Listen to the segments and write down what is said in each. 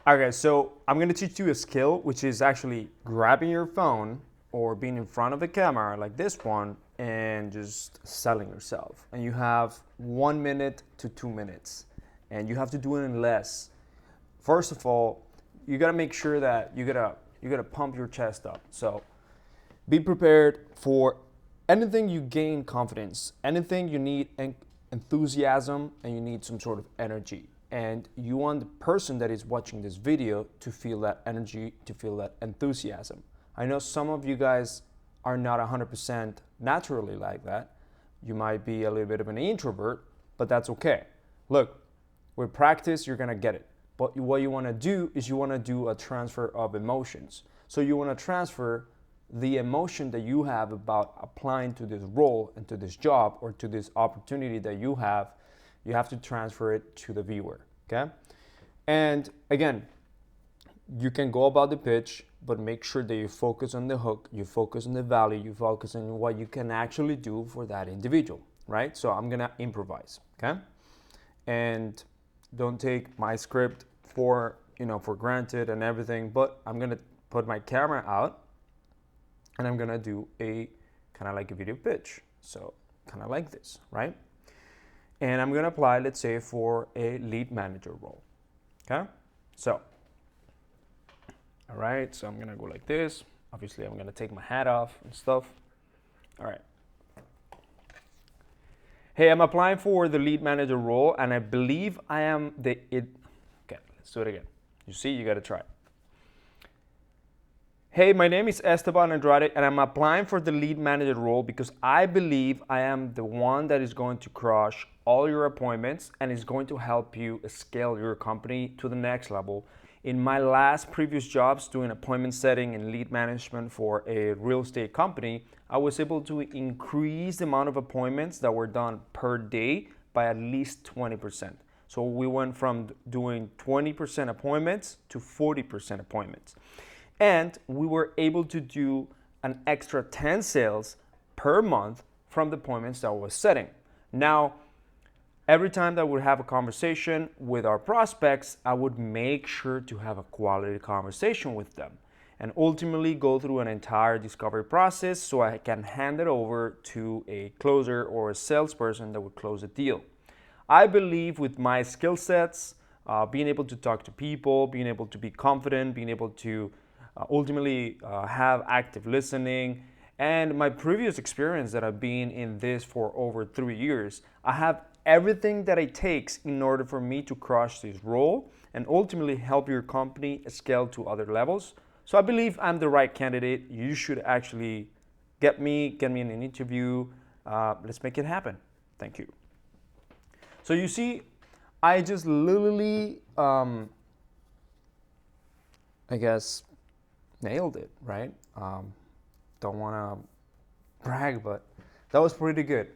Okay, so I'm gonna teach you a skill, which is actually grabbing your phone or being in front of the camera like this one and just selling yourself. And you have 1 minute to 2 minutes, and you have to do it in less. First of all, you gotta make sure that you gotta pump your chest up. So be prepared for anything you gain confidence, anything you need enthusiasm, and you need some sort of energy. And you want the person that is watching this video to feel that energy, to feel that enthusiasm. I know some of you guys are not 100% naturally like that. You might be a little bit of an introvert, but that's okay. Look, with practice, you're gonna get it. But what you wanna do is you wanna do a transfer of emotions. So you wanna transfer the emotion that you have about applying to this role and to this job or to this opportunity that you have to transfer it to the viewer, okay? And again, you can go about the pitch, but make sure that you focus on the hook, you focus on the value, you focus on what you can actually do for that individual, right? So I'm gonna improvise, okay? And don't take my script for granted and everything, but I'm gonna put my camera out and I'm gonna do a kind of like a video pitch. So kind of like this, right? And I'm gonna apply, let's say, for a lead manager role, okay? So, all right, so I'm gonna go like this. Obviously, I'm gonna take my hat off and stuff. All right. Hey, I'm applying for the lead manager role, and I believe I am Okay, let's do it again. You see, you gotta try it. Hey, my name is Esteban Andrade, and I'm applying for the lead manager role because I believe I am the one that is going to crush all your appointments and is going to help you scale your company to the next level. In my last previous jobs doing appointment setting and lead management for a real estate company, I was able to increase the amount of appointments that were done per day by at least 20%. So we went from doing 20% appointments to 40% appointments. And we were able to do an extra 10 sales per month from the appointments that I was setting. Now, every time that we would have a conversation with our prospects, I would make sure to have a quality conversation with them and ultimately go through an entire discovery process so I can hand it over to a closer or a salesperson that would close a deal. I believe with my skill sets, being able to talk to people, being able to be confident, being able to ultimately have active listening, and my previous experience that I've been in this for over 3 years, I have everything that it takes in order for me to crush this role and ultimately help your company scale to other levels. So I believe I'm the right candidate. You should actually get me in an interview. Let's make it happen. Thank you. So you see, I just literally, I guess, nailed it, right? Don't want to brag, but that was pretty good.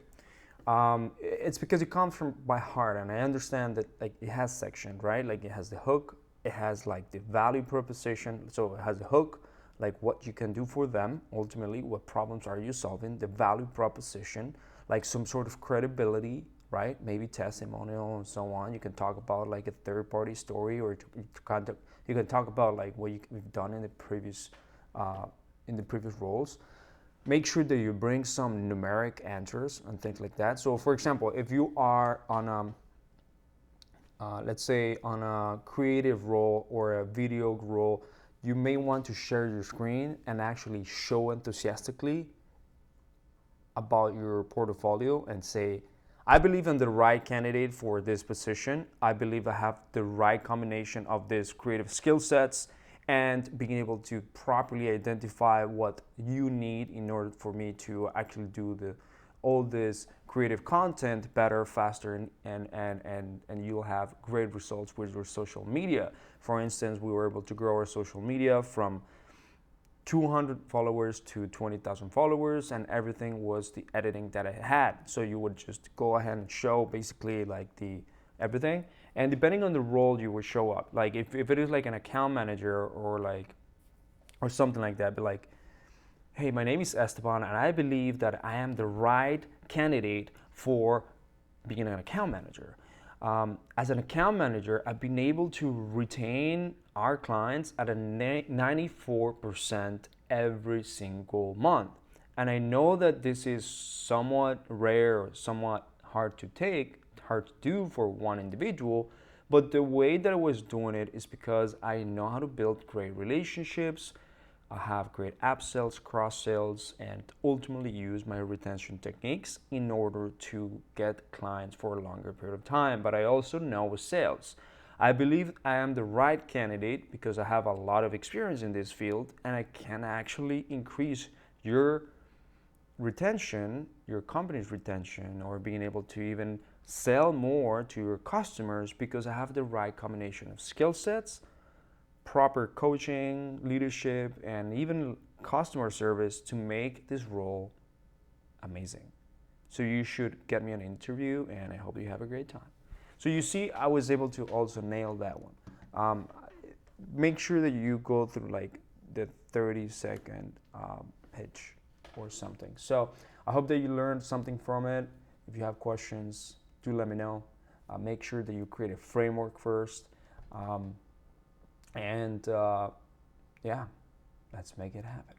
It's because it comes from my heart, and I understand that like it has section, right? Like it has the hook, it has like the value proposition. So it has the hook, like what you can do for them, ultimately, what problems are you solving, the value proposition, like some sort of credibility, right? Maybe testimonial and so on. You can talk about like a third-party story, or you can talk about like what you've done in the previous roles. Make sure that you bring some numeric answers and things like that. So for example, if you are on let's say on a creative role or a video role, you may want to share your screen and actually show enthusiastically about your portfolio and say, I believe I'm the right candidate for this position. I believe I have the right combination of these creative skill sets and being able to properly identify what you need in order for me to actually do all this creative content better, faster, and you'll have great results with your social media. For instance, we were able to grow our social media from 200 followers to 20,000 followers, and everything was the editing that I had. So you would just go ahead and show basically like the everything, and depending on the role you would show up. Like if it is like an account manager or something like that, but like, hey, my name is Esteban and I believe that I am the right candidate for being an account manager. As an account manager, I've been able to retain our clients at a 94% every single month. And I know that this is somewhat rare or somewhat hard to do for one individual, but the way that I was doing it is because I know how to build great relationships, I have great upsells, cross sales, and ultimately use my retention techniques in order to get clients for a longer period of time. But I also know with sales, I believe I am the right candidate because I have a lot of experience in this field and I can actually increase your retention, your company's retention, or being able to even sell more to your customers because I have the right combination of skill sets, proper coaching, leadership, and even customer service to make this role amazing. So you should get me an interview, and I hope you have a great time. So you see, I was able to also nail that one. Make sure that you go through like the 30-second pitch or something. So I hope that you learned something from it. If you have questions, do let me know. Make sure that you create a framework first. And yeah, let's make it happen.